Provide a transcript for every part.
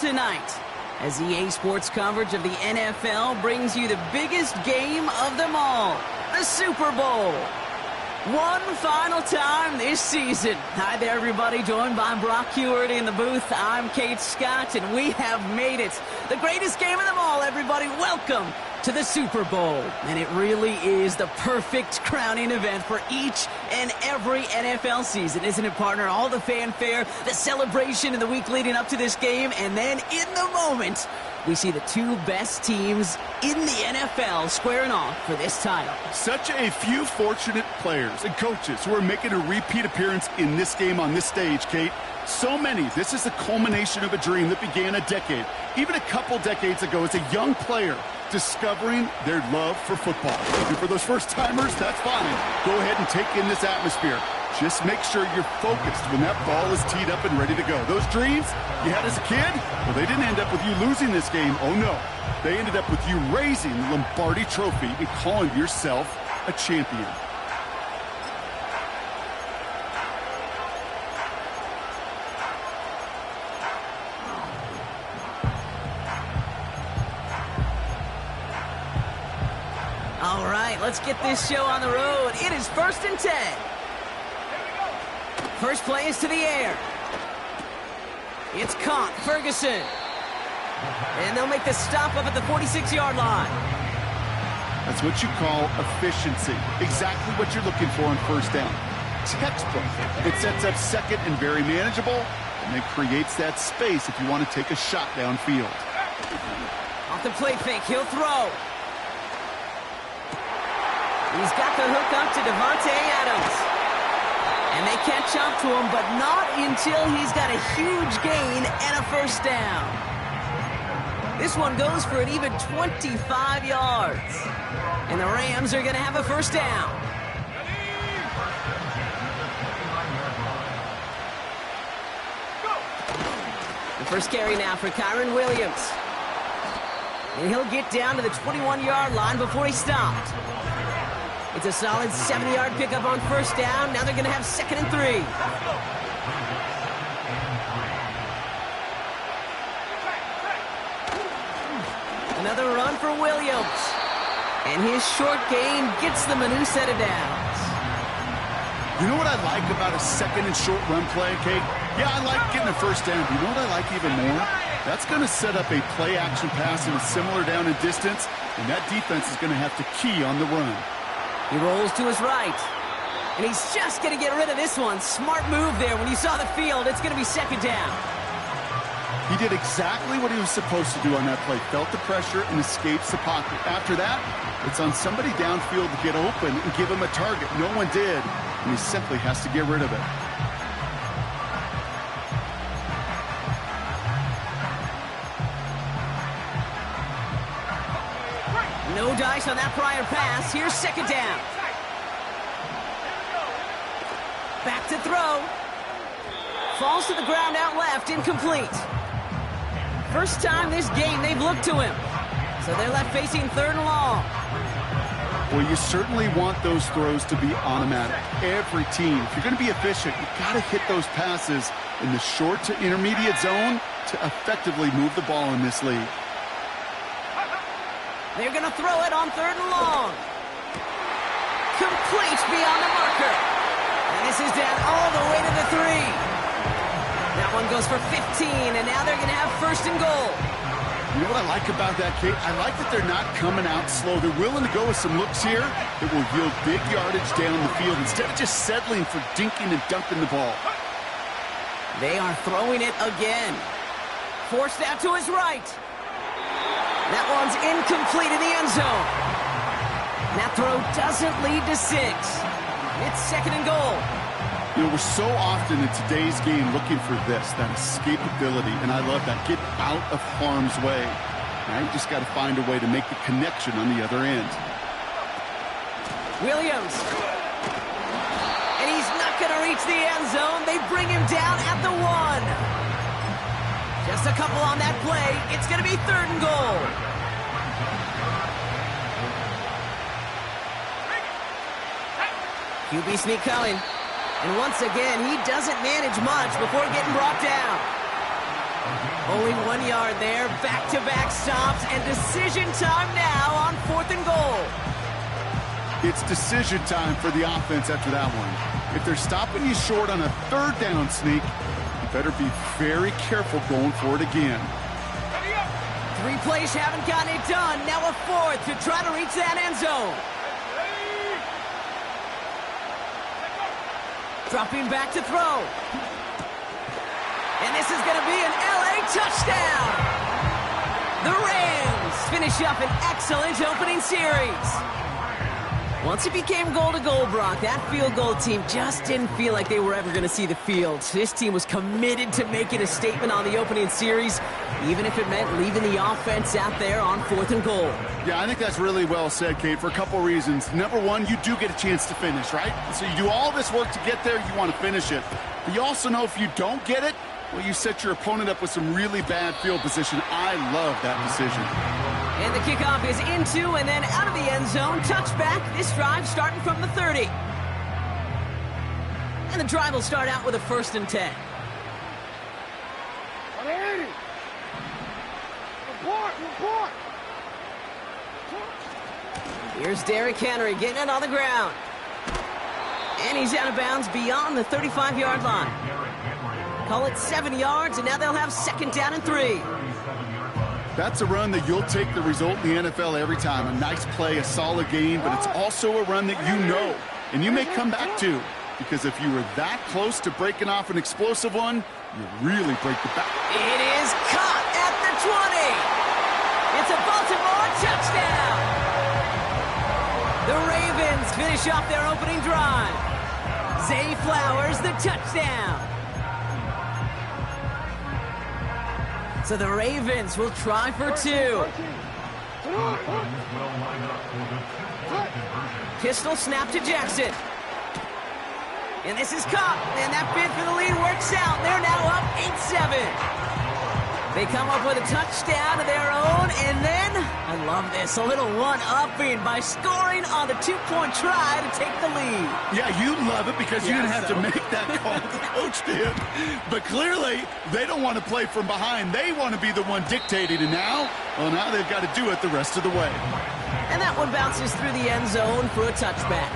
Tonight, as EA Sports coverage of the NFL brings you the biggest game of them all, the Super Bowl. One final time this season. Hi there, everybody. Joined by Brock Hewitt in the booth. I'm Kate Scott, and we have made it. The greatest game of them all, everybody. Welcome to the Super Bowl. And it really is the perfect crowning event for each and every NFL season, isn't it, partner? All the fanfare, the celebration in the week leading up to this game, and then in the moment, we see the two best teams in the NFL squaring off for this title. Such a few fortunate players and coaches who are making a repeat appearance in this game on this stage, Kate. So many. This is the culmination of a dream that began a decade, even a couple decades ago, as a young player discovering their love for football. And for those first-timers, that's fine. Go ahead and take in this atmosphere. Just make sure you're focused when that ball is teed up and ready to go. Those dreams you had as a kid, well, they didn't end up with you losing this game. Oh, no. They ended up with you raising the Lombardi Trophy and calling yourself a champion. All right, let's get this show on the road. It is 1st and 10. First play is to the air. It's caught. Ferguson. And they'll make the stop up at the 46-yard line. That's what you call efficiency. Exactly what you're looking for on first down. Textbook. It sets up second and very manageable, and it creates that space if you want to take a shot downfield. Off the play fake, he'll throw. He's got the hook up to Devontae Adams. And they catch up to him, but not until he's got a huge gain and a first down. This one goes for an even 25 yards. And the Rams are going to have a first down. The first carry now for Kyron Williams. And he'll get down to the 21-yard line before he stopped. It's a solid 70-yard pickup on first down. Now they're going to have 2nd and 3. Another run for Williams. And his short gain gets them a new set of downs. You know what I like about a second and short run play, Kate? Yeah, I like getting a first down. But you know what I like even more? That's going to set up a play-action pass in a similar down and distance, and that defense is going to have to key on the run. He rolls to his right. And he's just going to get rid of this one. Smart move there. When you saw the field, it's going to be 2nd down. He did exactly what he was supposed to do on that play. Felt the pressure and escapes the pocket. After that, it's on somebody downfield to get open and give him a target. No one did, and he simply has to get rid of it. No dice on that prior pass. Here's 2nd down. Back to throw. Falls to the ground out left. Incomplete. First time this game they've looked to him. So they're left facing 3rd and long. Well, you certainly want those throws to be automatic. Every team, if you're going to be efficient, you've got to hit those passes in the short to intermediate zone to effectively move the ball in this league. They're going to throw it on 3rd and long. Complete beyond the marker. And this is down all the way to the 3. That one goes for 15, and now they're going to have 1st and goal. You know what I like about that, Kate? I like that they're not coming out slow. They're willing to go with some looks here that will yield big yardage down the field instead of just settling for dinking and dunking the ball. They are throwing it again. Forced out to his right. That one's incomplete in the end zone. That throw doesn't lead to 6. It's 2nd and goal. You know, we're so often in today's game looking for this, that escapability, and I love that. Get out of harm's way. Now you just got to find a way to make the connection on the other end. Williams. And he's not going to reach the end zone. They bring him down at the 1. Just a couple on that play. It's going to be 3rd and goal. QB sneak coming. And once again, he doesn't manage much before getting brought down. Only 1 yard there. Back-to-back stops and decision time now on 4th and goal. It's decision time for the offense after that one. If they're stopping you short on a 3rd down sneak, you better be very careful going for it again. 3 plays haven't gotten it done. Now a 4th to try to reach that end zone. Dropping back to throw. And this is going to be an LA touchdown. The Rams finish up an excellent opening series. Once it became goal-to-goal, Brock, that field goal team just didn't feel like they were ever going to see the field. This team was committed to making a statement on the opening series, even if it meant leaving the offense out there on 4th and goal. Yeah, I think that's really well said, Kate, for a couple reasons. Number one, you do get a chance to finish, right? So you do all this work to get there, you want to finish it. But you also know if you don't get it, well, you set your opponent up with some really bad field position. I love that decision. And the kickoff is into and then out of the end zone. Touchback. This drive starting from the 30. And the drive will start out with a 1st and 10. Here's Derrick Henry getting it on the ground. And he's out of bounds beyond the 35-yard line. Call it 7 yards, and now they'll have 2nd down and 3. That's a run that you'll take the result in the NFL every time. A nice play, a solid game, but it's also a run that you know, and you may come back to, because if you were that close to breaking off an explosive one, you really break the back. It is caught at the 20. It's a Baltimore touchdown. The Ravens finish off their opening drive. Zay Flowers, the touchdown. So the Ravens will try for 2. Pistol snap to Jackson. And this is caught. And that bid for the lead works out. They're now up 8-7. They come up with a touchdown of their own. And then, I love this, a little one-upping by scoring on the 2-point try to take the lead. Yeah, you love it because you didn't have to make that call. The coach did. But clearly, they don't want to play from behind. They want to be the one dictating. And now, well, now they've got to do it the rest of the way. And that one bounces through the end zone for a touchback.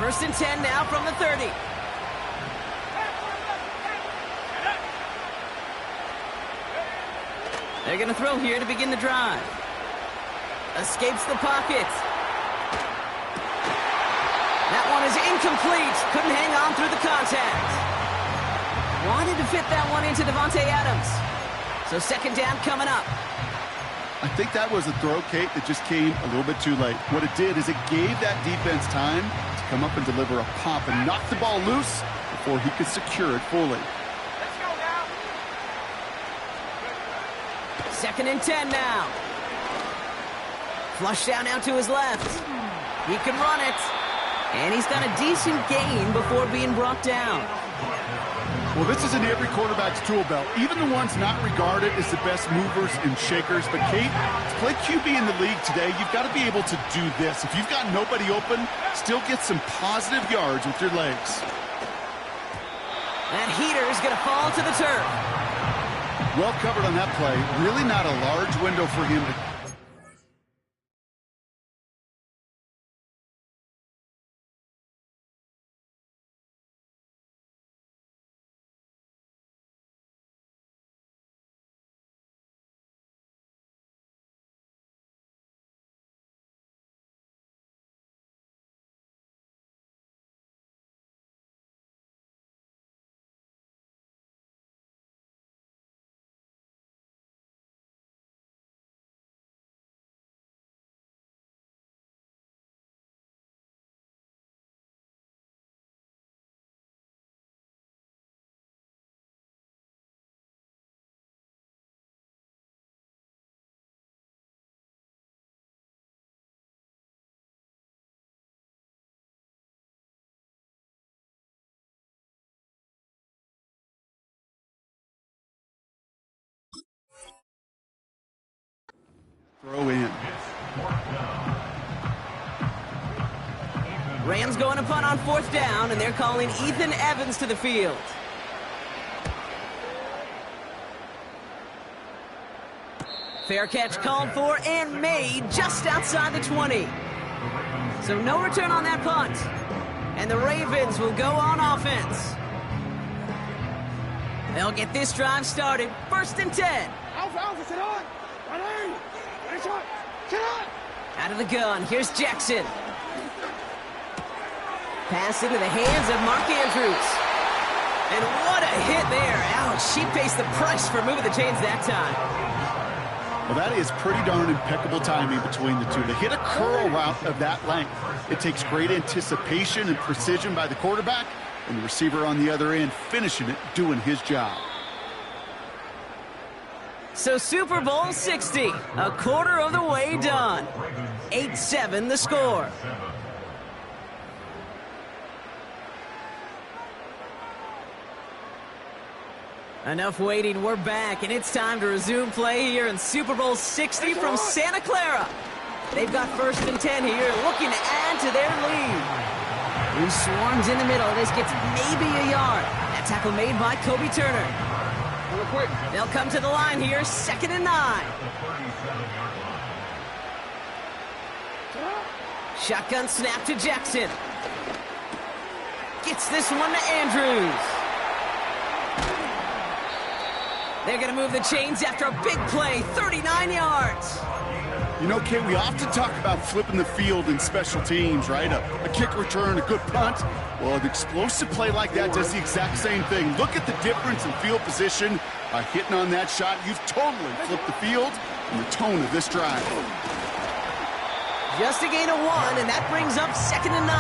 First and 10 now from the 30. They're going to throw here to begin the drive. Escapes the pocket. That one is incomplete. Couldn't hang on through the contact. Wanted to fit that one into Devontae Adams. So 2nd down coming up. I think that was a throw, Kate, that just came a little bit too late. What it did is it gave that defense time to come up and deliver a pop and knock the ball loose before he could secure it fully. Let's go now. 2nd and 10 now. Flush down out to his left. He can run it. And he's got a decent gain before being brought down. Well, this is in every quarterback's tool belt, even the ones not regarded as the best movers and shakers. But, Kate, to play QB in the league today, you've got to be able to do this. If you've got nobody open, still get some positive yards with your legs. That heater is going to fall to the turf. Well covered on that play. Really not a large window for him to... Throw in. Rams going to punt on 4th down, and they're calling Ethan Evans to the field. Fair catch called for and made just outside the 20. So no return on that punt. And the Ravens will go on offense. They'll get this drive started. 1st and 10. Out of the gun, here's Jackson. Pass into the hands of Mark Andrews. And what a hit there. Ouch, she pays the price for moving the chains that time. Well, that is pretty darn impeccable timing between the two. To hit a curl route of that length, it takes great anticipation and precision by the quarterback, and the receiver on the other end finishing it, doing his job. So Super Bowl 60, a quarter of the way done. 8-7 the score. Enough waiting, we're back, and it's time to resume play here in Super Bowl 60 from Santa Clara. They've got 1st and 10 here, looking to add to their lead. Who swarms in the middle, this gets maybe a yard. That tackle made by Kobe Turner. They'll come to the line here, 2nd and 9. Shotgun snap to Jackson. Gets this one to Andrews. They're going to move the chains after a big play, 39 yards. You know, Kate, we often talk about flipping the field in special teams, right? A kick return, a good punt. Well, an explosive play like that does the exact same thing. Look at the difference in field position. By hitting on that shot, you've totally flipped the field and the tone of this drive. Just a gain of 1, and that brings up 2nd and 9.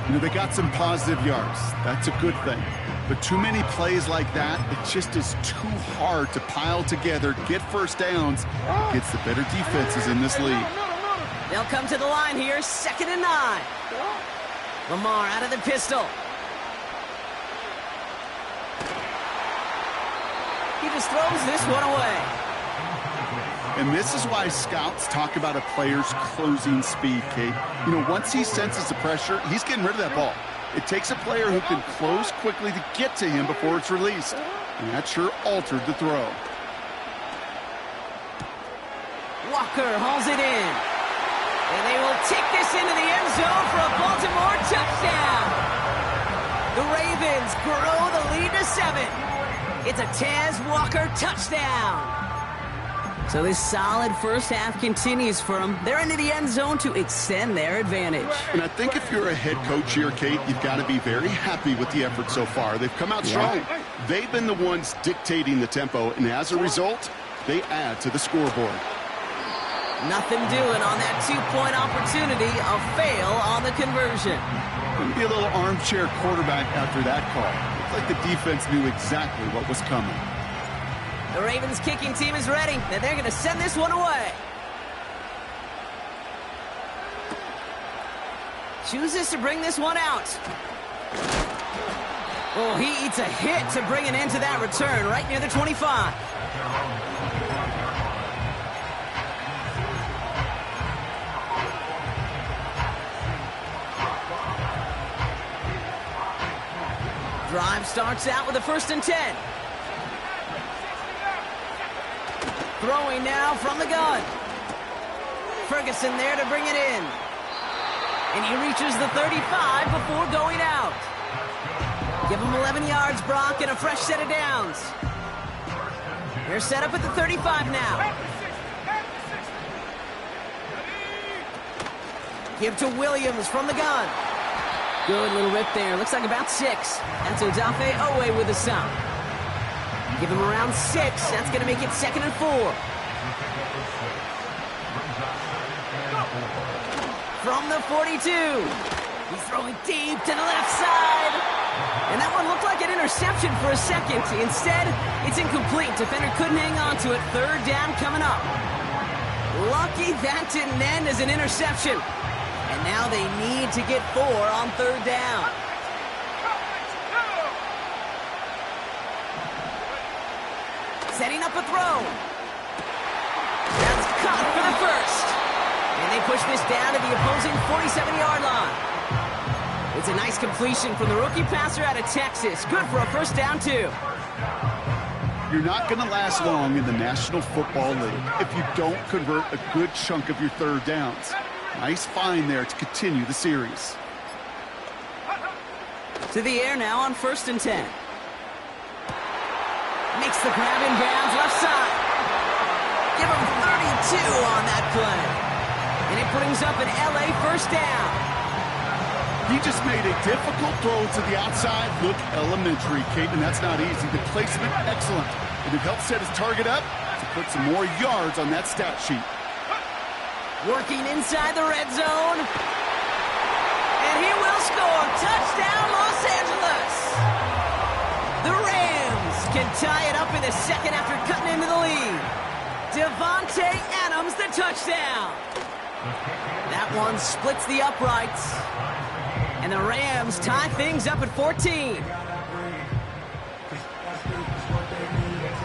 You know, they got some positive yards. That's a good thing. But too many plays like that, it just is too hard to pile together, get 1st downs, gets the better defenses in this league. They'll come to the line here, 2nd and 9. Lamar out of the pistol. He just throws this one away. And this is why scouts talk about a player's closing speed, Kate. You know, once he senses the pressure, he's getting rid of that ball. It takes a player who can close quickly to get to him before it's released. And that sure altered the throw. Walker hauls it in. And they will take this into the end zone for a Baltimore touchdown. The Ravens grow the lead to 7. It's a Tez Walker touchdown. So this solid first half continues for them. They're into the end zone to extend their advantage. And I think if you're a head coach here, Kate, you've got to be very happy with the effort so far. They've come out strong. They've been the ones dictating the tempo, and as a result, they add to the scoreboard. Nothing doing on that 2-point opportunity. A fail on the conversion. Gonna be a little armchair quarterback after that call. Looks like the defense knew exactly what was coming. The Ravens kicking team is ready, and they're going to send this one away. Chooses to bring this one out. Oh, he eats a hit to bring an end to that return right near the 25. Drive starts out with a 1st and 10. Throwing now from the gun. Ferguson there to bring it in. And he reaches the 35 before going out. Give him 11 yards, Brock, and a fresh set of downs. They're set up at the 35 now. Give to Williams from the gun. Good little rip there. Looks like about 6. That's Odafe Owe with a stop. Give him around 6. That's going to make it 2nd and 4. From the 42. He's throwing deep to the left side. And that one looked like an interception for a second. Instead, it's incomplete. Defender couldn't hang on to it. 3rd down coming up. Lucky that didn't end as an interception. And now they need to get 4 on 3rd down. Setting up a throw. That's caught for the 1st. push this down to the opposing 47-yard line. It's a nice completion from the rookie passer out of Texas. Good for a first down, too. You're not going to last long in the National Football League if you don't convert a good chunk of your third downs. Nice find there to continue the series. To the air now on 1st and 10. Makes the grab in bounds left side. Give him 32 on that play. And it brings up an LA first down. He just made a difficult throw to the outside look elementary, Kate, and that's not easy. The placement, excellent. And it helped set his target up to put some more yards on that stat sheet. Working inside the red zone. And he will score. Touchdown, Los Angeles. The Rams can tie it up in the second after cutting into the lead. Devontae Adams, the touchdown. That one splits the uprights. And the Rams tie things up at 14.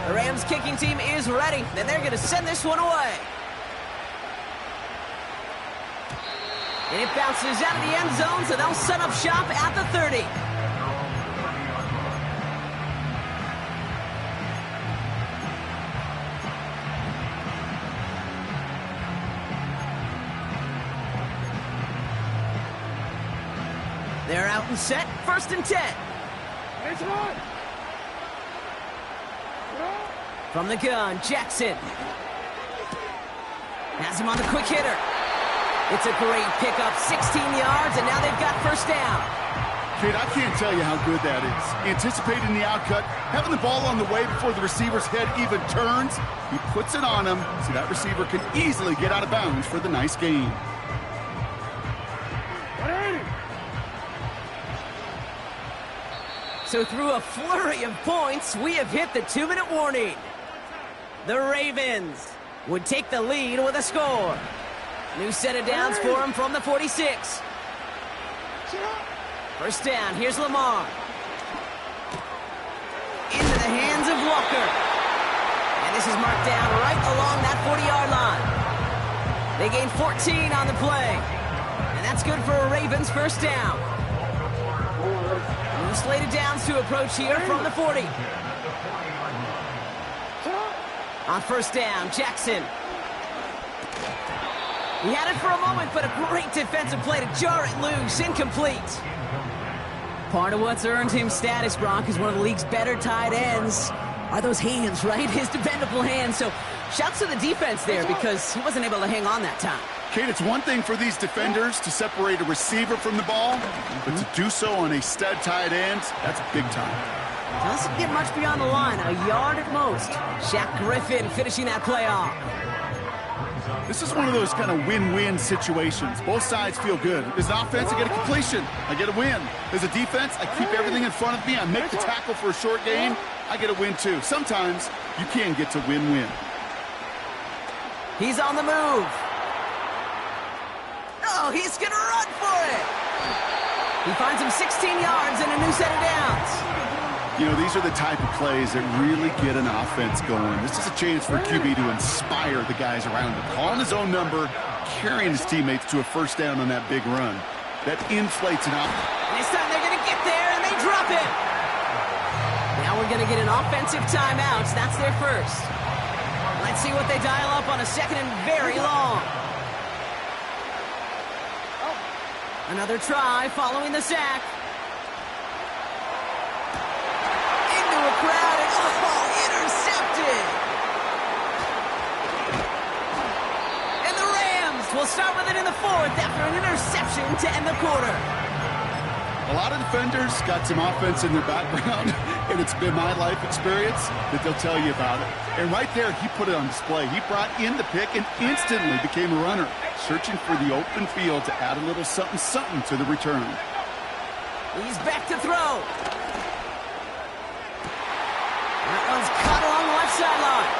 The Rams kicking team is ready, and they're going to send this one away. And it bounces out of the end zone, so they'll set up shop at the 30. They're out and set, 1st and 10. From the gun, Jackson. Has him on the quick hitter. It's a great pickup, 16 yards, and now they've got first down. Kate, I can't tell you how good that is. Anticipating the outcut, having the ball on the way before the receiver's head even turns. He puts it on him, so that receiver can easily get out of bounds for the nice gain. So through a flurry of points, we have hit the 2-minute warning. The Ravens would take the lead with a score. New set of downs for him from the 46. First down, here's Lamar. Into the hands of Walker. And this is marked down right along that 40-yard line. They gain 14 on the play. And that's good for a Ravens first down. New slated downs to approach here from the 40. On first down, Jackson. He had it for a moment, but a great defensive play to jar it loose. Incomplete. Part of what's earned him status, Gronk, is one of the league's better tight ends. Are those hands, right? His dependable hands. So shouts to the defense there because he wasn't able to hang on that time. Kate, it's one thing for these defenders to separate a receiver from the ball, but to do so on a stud tight end, that's big time. Doesn't get much beyond the line, a yard at most. Shaq Griffin finishing that play off. This is one of those kind of win-win situations. Both sides feel good. As an offense, I get a completion. I get a win. As a defense, I keep everything in front of me. I make the tackle for a short gain. I get a win, too. Sometimes you can get to win-win. He's on the move. Oh, he's going to run for it. He finds him 16 yards and a new set of downs. You know, these are the type of plays that really get an offense going. This is a chance for QB to inspire the guys around him. Calling his own number, carrying his teammates to a first down on that big run. That inflates an offense. This time they're going to get there, and they drop it. Now we're going to get an offensive timeout. That's their first. Let's see what they dial up on a second and very long. Another try following the sack. Crowd and intercepted. And the Rams will start with it in the fourth after an interception to end the quarter. A lot of defenders got some offense in their background, and it's been my life experience that they'll tell you about it. And right there, he put it on display. He brought in the pick and instantly became a runner, searching for the open field to add a little something to the return. He's back to throw. That one's cut along the left sideline.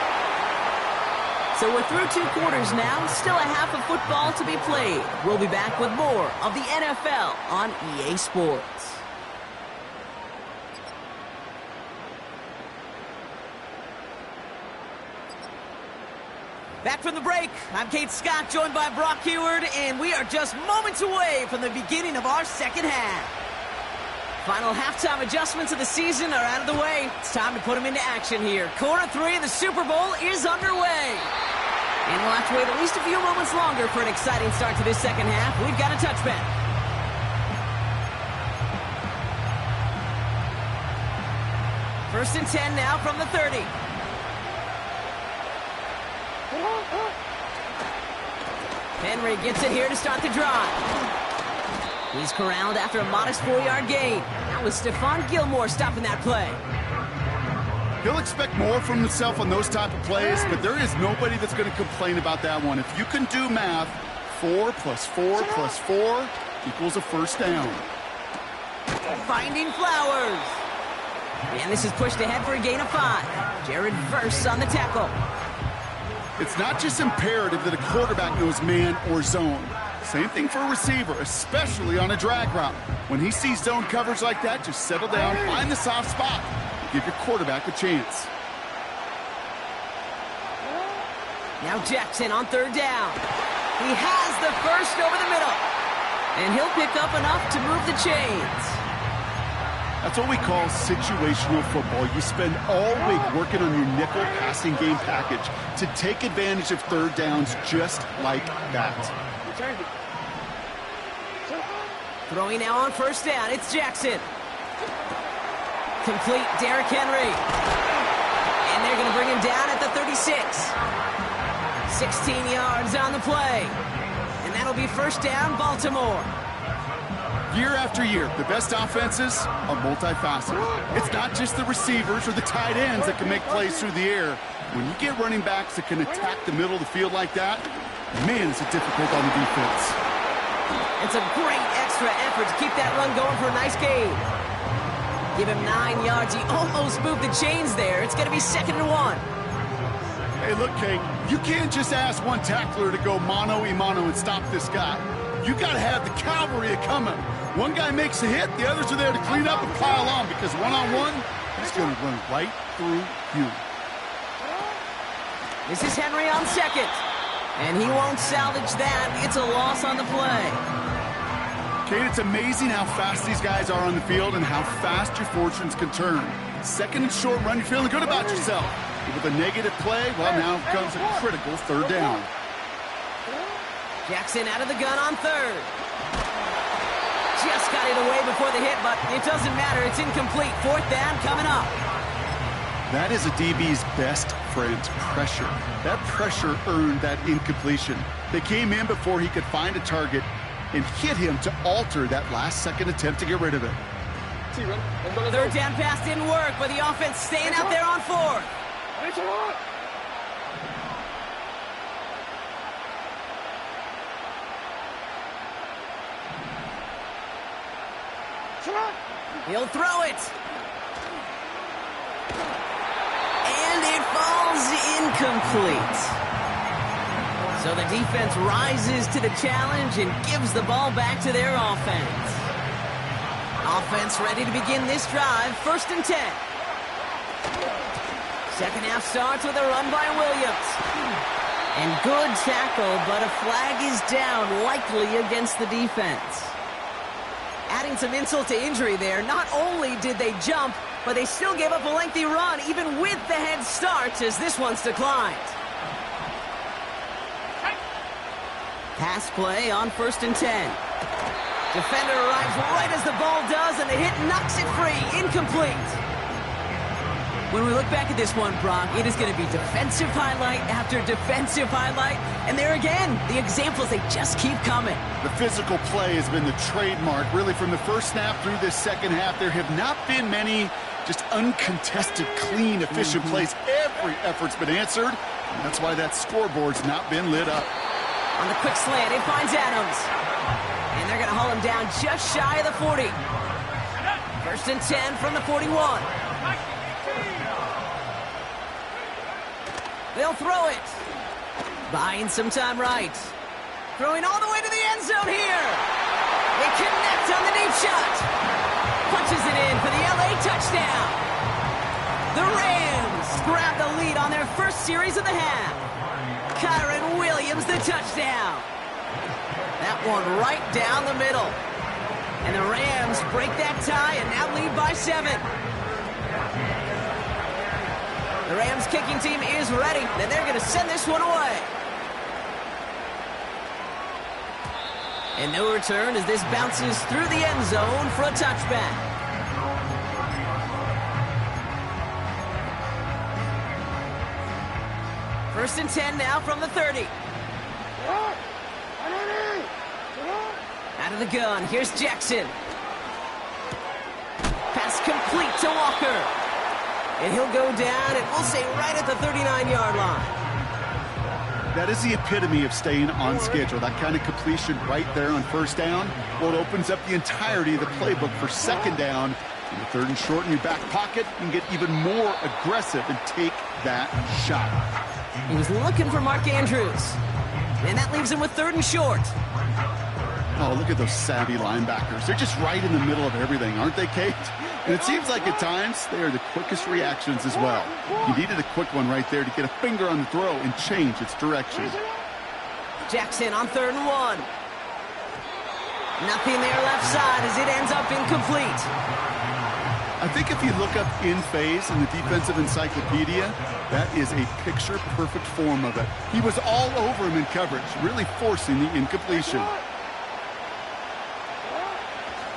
So we're through 2 quarters now. Still a half of football to be played. We'll be back with more of the NFL on EA Sports. Back from the break, I'm Kate Scott, joined by Brock Heward, and we are just moments away from the beginning of our second half. Final halftime adjustments of the season are out of the way. It's time to put them into action here. Quarter 3 of the Super Bowl is underway. And we'll have to wait at least a few moments longer for an exciting start to this second half. We've got a touchback. First and 10 now from the 30. Henry gets it here to start the drive. He's corralled after a modest 4-yard gain. That was Stephon Gilmore stopping that play. He'll expect more from himself on those type of plays, but there is nobody that's going to complain about that one. If you can do math, 4 plus 4 plus 4 equals a first down. Finding Flowers. And this is pushed ahead for a gain of 5. Jared Verse on the tackle. It's not just imperative that a quarterback knows man or zone. Same thing for a receiver, especially on a drag route. When he sees zone coverage like that, just settle down, find the soft spot, and give your quarterback a chance. Now Jackson on 3rd down. He has the first over the middle. And he'll pick up enough to move the chains. That's what we call situational football. You spend all week working on your nickel passing game package to take advantage of 3rd downs just like that. Throwing now on 1st down, it's Jackson. Complete, Derrick Henry. And they're going to bring him down at the 36. 16 yards on the play. And that'll be 1st down, Baltimore. Year after year, the best offenses are multifaceted. It's not just the receivers or the tight ends that can make plays through the air. When you get running backs that can attack the middle of the field like that, man, is it difficult on the defense. It's a great extra effort to keep that run going for a nice gain. Give him 9 yards. He almost moved the chains there. It's going to be 2nd and 1. Hey, look, Kate, you can't just ask one tackler to go mano-a-mano and stop this guy. You got to have the cavalry coming. One guy makes a hit, the others are there to clean up and pile on, because one-on-one, he's going to run right through you. This is Henry on 2nd. And he won't salvage that. It's a loss on the play. Kate, it's amazing how fast these guys are on the field and how fast your fortunes can turn. 2nd and short run, you're feeling good about yourself. But with a negative play, well, now comes a critical 3rd down. Jackson out of the gun on 3rd. Just got it away before the hit, but it doesn't matter. It's incomplete. 4th down coming up. That is a DB's best friend, pressure. That pressure earned that incompletion. They came in before he could find a target and hit him to alter that last-second attempt to get rid of it. 3rd down pass didn't work, but the offense staying out there on 4th. He'll throw it. And it falls incomplete. So the defense rises to the challenge and gives the ball back to their offense. Offense ready to begin this drive. 1st and 10. Second half starts with a run by Williams. And good tackle, but a flag is down, likely against the defense. Adding some insult to injury there, not only did they jump, but they still gave up a lengthy run, even with the head start, as this one's declined. Pass play on 1st and 10. Defender arrives right as the ball does, and the hit knocks it free. Incomplete. When we look back at this one, Brock, it is going to be defensive highlight after defensive highlight. And there again, the examples, they just keep coming. The physical play has been the trademark. Really, from the first snap through this second half, there have not been many just uncontested, clean, efficient plays. Every effort's been answered. And that's why that scoreboard's not been lit up. On the quick slant, it finds Adams. And they're going to haul him down just shy of the 40. 1st and 10 from the 41. They'll throw it. Buying some time right. Throwing all the way to the end zone here. They connect on the deep shot. Punches it in for the LA touchdown. The Rams Rams grab the lead on their first series of the half. Kyron Williams, the touchdown. That one right down the middle. And the Rams break that tie and now lead by 7. The Rams kicking team is ready, and they're going to send this one away. And no return as this bounces through the end zone for a touchback. First and 10 now from the 30. Out of the gun, here's Jackson. Pass complete to Walker. And he'll go down, and we'll say right at the 39-yard line. That is the epitome of staying on schedule. That kind of completion right there on first down. Well, it opens up the entirety of the playbook for second down. In the third and short in your back pocket, you can get even more aggressive and take that shot. He was looking for Mark Andrews. And that leaves him with third and short. Oh, look at those savvy linebackers. They're just right in the middle of everything, aren't they, Kate? And it seems like at times they are the quickest reactions as well. You needed a quick one right there to get a finger on the throw and change its direction. Jackson on 3rd and 1. Nothing there left side as it ends up incomplete. I think if you look up in phase in the defensive encyclopedia, that is a picture-perfect form of it. He was all over him in coverage, really forcing the incompletion.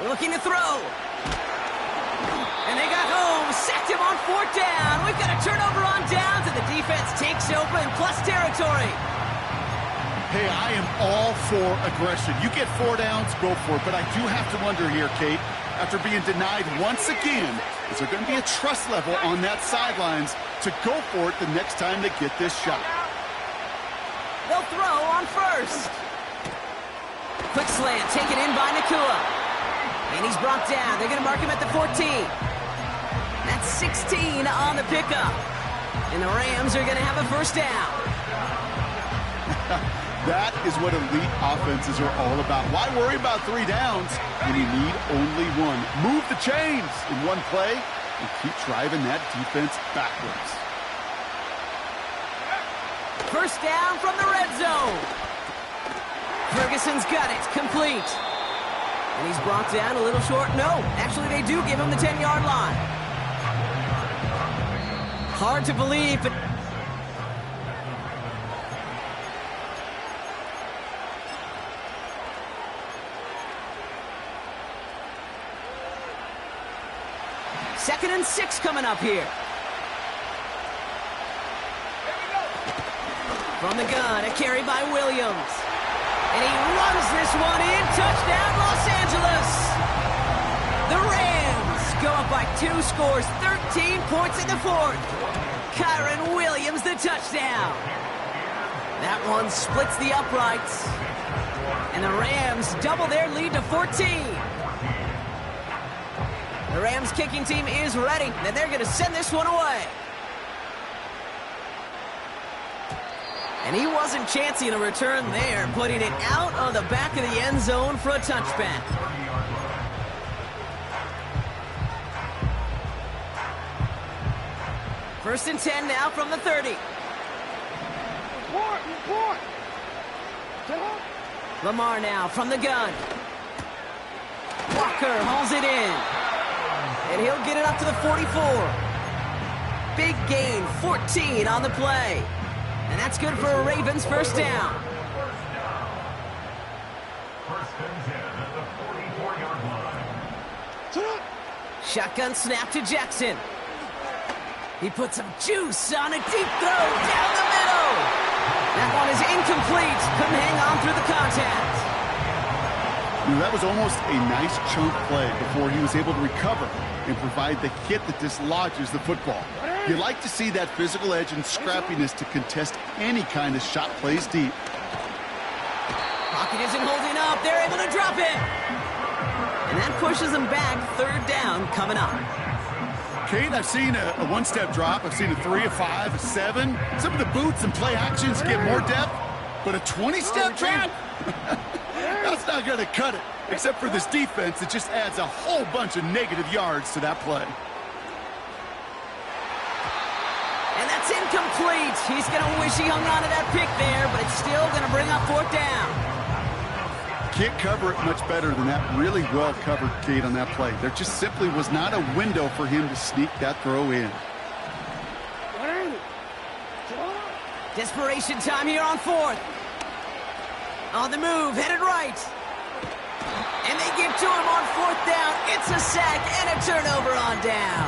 Looking to throw. And they got home, sacked him on 4th down. We've got a turnover on downs, and the defense takes over in plus territory. Hey, I am all for aggression. You get 4 downs, go for it. But I do have to wonder here, Kate, after being denied once again, is there going to be a trust level on that sidelines to go for it the next time they get this shot? They'll throw on 1st. Quick slant, taken in by Nakua. And he's brought down. They're going to mark him at the 14. That's 16 on the pickup. And the Rams are going to have a first down. That is what elite offenses are all about. Why worry about 3 downs when you need only 1? Move the chains in one play and keep driving that defense backwards. First down from the red zone. Ferguson's got it. Complete. And he's brought down a little short. No, actually they do give him the 10-yard line. Hard to believe, but... Second and 6 coming up here. From the gun, a carry by Williams. And he runs this one in. Touchdown, Los Angeles. The Rams go up by 2 scores, 13 points in the 4th. Kyron Williams, the touchdown. That one splits the uprights. And the Rams double their lead to 14. The Rams kicking team is ready, and they're going to send this one away. And he wasn't chancing a return there, putting it out of the back of the end zone for a touchback. First and 10 now from the 30. Lamar now from the gun. Walker hauls it in. And he'll get it up to the 44. Big gain, 14 on the play. And that's good for a Ravens first down. Shotgun snap to Jackson. He puts some juice on a deep throw down the middle. That one is incomplete. Couldn't hang on through the contact. That was almost a nice chunk play before he was able to recover and provide the hit that dislodges the football. You like to see that physical edge and scrappiness to contest any kind of shot plays deep. Pocket isn't holding up. They're able to drop it. And that pushes them back. 3rd down coming up. Kate, I've seen a one-step drop. I've seen a 3, a 5, a 7. Some of the boots and play actions get more depth. But a 20-step drop? That's not going to cut it. Except for this defense, it just adds a whole bunch of negative yards to that play. incomplete. He's going to wish he hung on to that pick there, but it's still going to bring up fourth down. Can't cover it much better than that. Really well covered, Kate, on that play. There just simply was not a window for him to sneak that throw in. Desperation time here on fourth. On the move, headed right. And they get to him on fourth down. It's a sack and a turnover on down.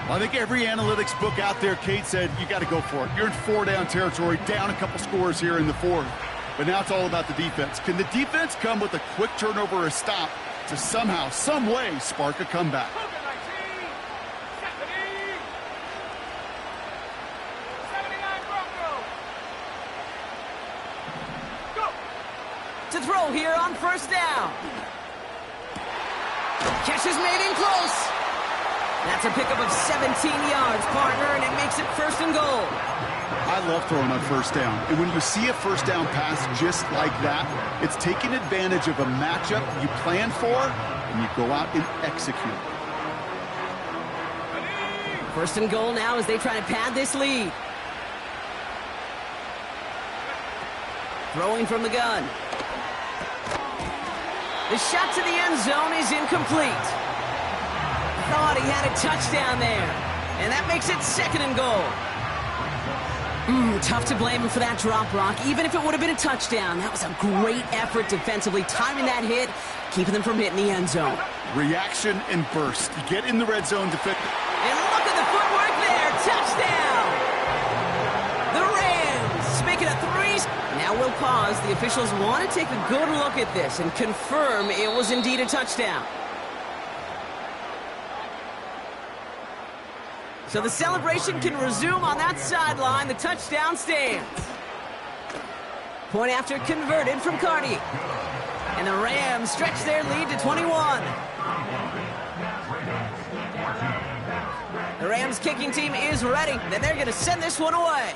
I think every analytics book out there, Kate, said you got to go for it. You're in four-down territory, down a couple scores here in the fourth. But now it's all about the defense. Can the defense come with a quick turnover or a stop to somehow, some way, spark a comeback? To throw here on first down. Catch is made in close. That's a pickup of 17 yards, partner, and it makes it first and goal. I love throwing on first down. And when you see a first down pass just like that, it's taking advantage of a matchup you plan for, and you go out and execute. First and goal now as they try to pad this lead. Throwing from the gun. The shot to the end zone is incomplete. Thought he had a touchdown there. And that makes it second and goal. Tough to blame him for that drop, Brock. Even if it would have been a touchdown, that was a great effort defensively, timing that hit, keeping them from hitting the end zone. Reaction and burst. You get in the red zone defense. And look at the footwork there. Touchdown! The Rams make it a 3. Now we'll pause. The officials want to take a good look at this and confirm it was indeed a touchdown. So the celebration can resume on that sideline. The touchdown stands. Point after converted from Cardi. And the Rams stretch their lead to 21. The Rams kicking team is ready. Then they're going to send this one away.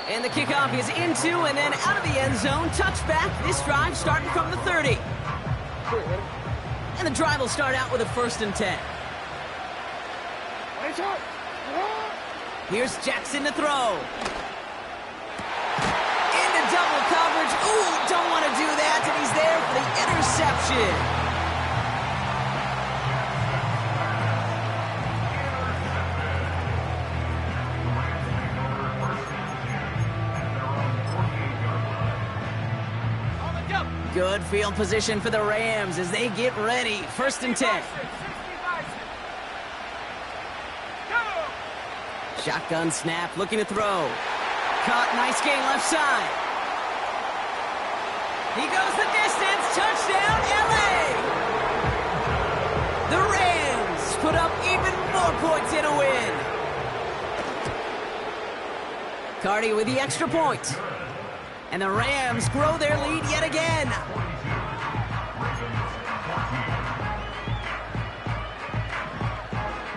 And the kickoff is into and then out of the end zone. Touchback. This drive starting from the 30. And the drive will start out with a 1st and 10. Here's Jackson to throw. Into double coverage. Ooh, don't want to do that. And he's there for the interception. Good field position for the Rams as they get ready. 1st and 10. Shotgun snap, looking to throw. Caught, nice gain left side. He goes the distance, touchdown, LA! The Rams put up even more points in a win. Cardi with the extra point. And the Rams grow their lead yet again.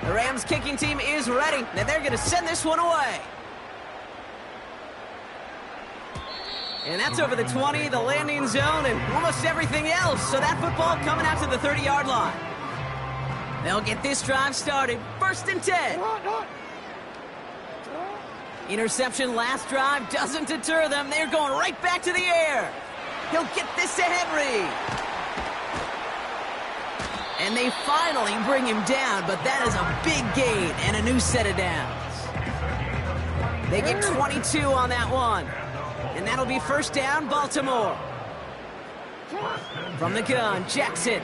The Rams kicking team is ready. And they're going to send this one away. And that's over the 20, the landing zone, and almost everything else. So that football coming out to the 30-yard line. They'll get this drive started. 1st and 10. Interception last drive doesn't deter them. They're going right back to the air. He'll get this to Henry. And they finally bring him down, but that is a big gain and a new set of downs. They get 22 on that one. And that'll be 1st down, Baltimore. From the gun, Jackson.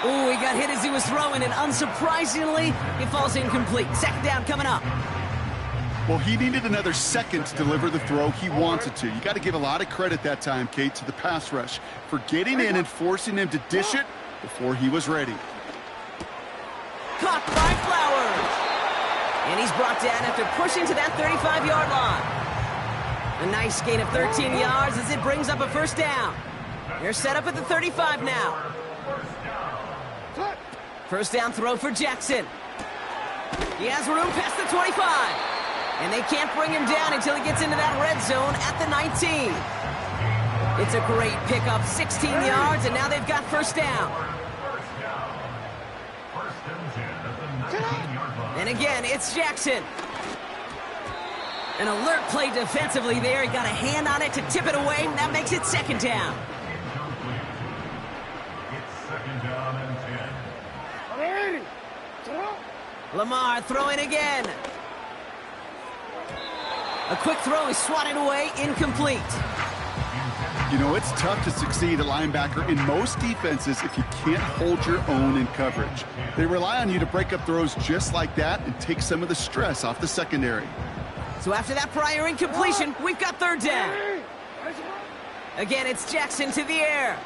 Ooh, he got hit as he was throwing, and unsurprisingly, he falls incomplete. 2nd down coming up. Well, he needed another second to deliver the throw he wanted to. You got to give a lot of credit that time, Kate, to the pass rush for getting in and forcing him to dish it before he was ready. Caught by Flowers. And he's brought down after pushing to that 35-yard line. A nice gain of 13 yards as it brings up a 1st down. They're set up at the 35 now. 1st down throw for Jackson. He has room past the 25. And they can't bring him down until he gets into that red zone at the 19. It's a great pickup, 16 yards, and now they've got 1st down. And again, it's Jackson. An alert play defensively there. He got a hand on it to tip it away. That makes it second down. It's second down and 10. Lamar throwing again. A quick throw is swatted away, incomplete. You know, it's tough to succeed at linebacker in most defenses if you can't hold your own in coverage. They rely on you to break up throws just like that and take some of the stress off the secondary. So after that prior incompletion, we've got third down. Again, it's Jackson to the air.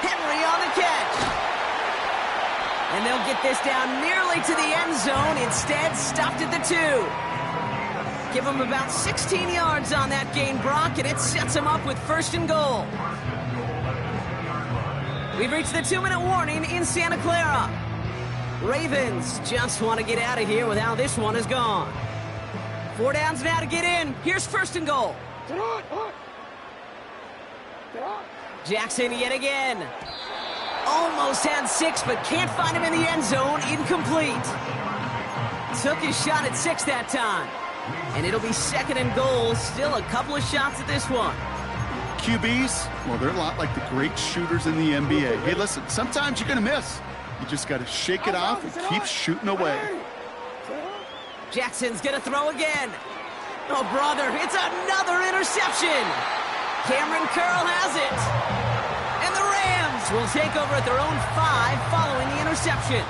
Henry on the catch. And they'll get this down nearly to the end zone. Instead, stopped at the 2. Give them about 16 yards on that gain, Brock, and it sets them up with first and goal. We've reached the 2-minute warning in Santa Clara. Ravens just want to get out of here with how this one has gone. 4 downs now to get in. Here's first and goal. Jackson yet again. Almost had 6, but can't find him in the end zone. Incomplete. Took his shot at 6 that time. And it'll be second and goal. Still a couple of shots at this one. QBs, well, they're a lot like the great shooters in the NBA. Hey, listen, sometimes you're going to miss. You just got to shake it off and keep shooting away. Jackson's going to throw again. Oh, brother, it's another interception. Cameron Curl has it. And the Rams will take over at their own 5 following the interception.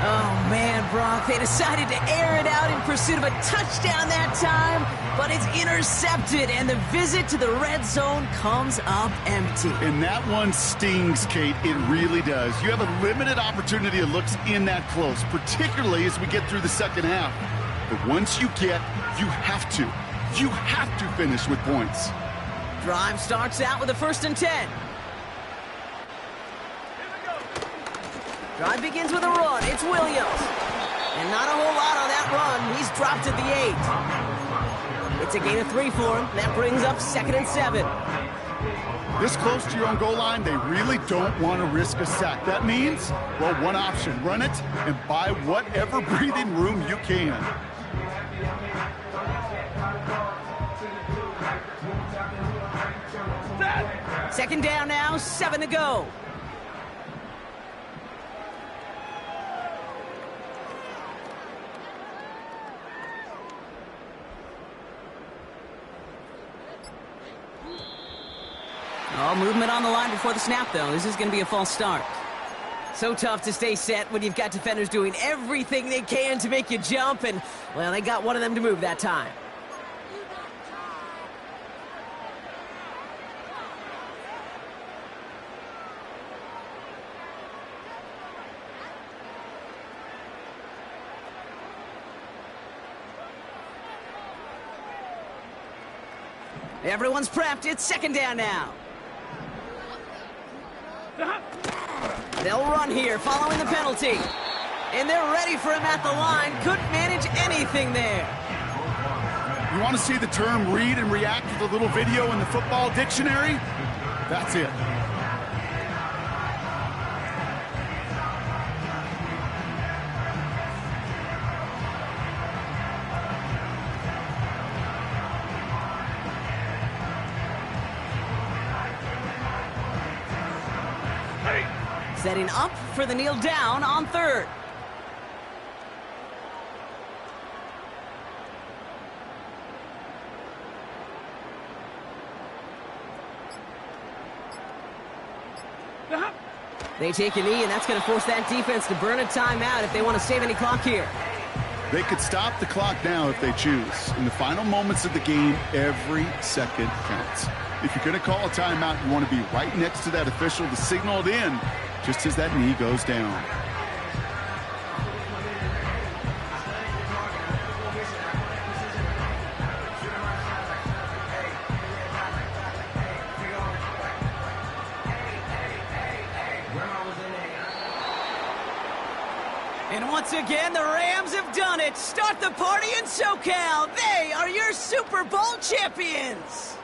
Oh, man, Brock, they decided to air it out in pursuit of a touchdown that time, but it's intercepted, and the visit to the red zone comes up empty. And that one stings, Kate. It really does. You have a limited opportunity of looks in that close, particularly as we get through the second half. But once you have to finish with points. Drive starts out with a 1st and 10. Drive begins with a run. It's Williams. And not a whole lot on that run. He's dropped at the 8. It's a gain of 3 for him. That brings up 2nd and 7. This close to your own goal line, they really don't want to risk a sack. That means, well, one option. Run it and buy whatever breathing room you can. Second down now, 7 to go. Oh, movement on the line before the snap, though. This is going to be a false start. So tough to stay set when you've got defenders doing everything they can to make you jump, and, well, they got one of them to move that time. Everyone's prepped. It's second down now. They'll run here following the penalty. And they're ready for him at the line. Couldn't manage anything there. You want to see the term read and react with a little video in the football dictionary? That's it. Setting up for the kneel down on 3rd. They take a knee, and that's going to force that defense to burn a timeout if they want to save any clock here. They could stop the clock now if they choose. In the final moments of the game, every second counts. If you're going to call a timeout, you want to be right next to that official to signal it in just as that knee goes down. And once again, the Rams have done it. Start the party in SoCal. They are your Super Bowl champions.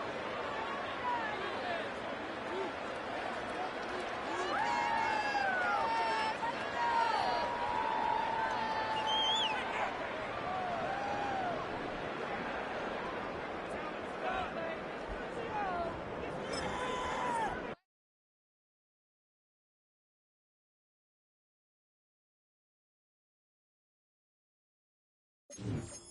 10.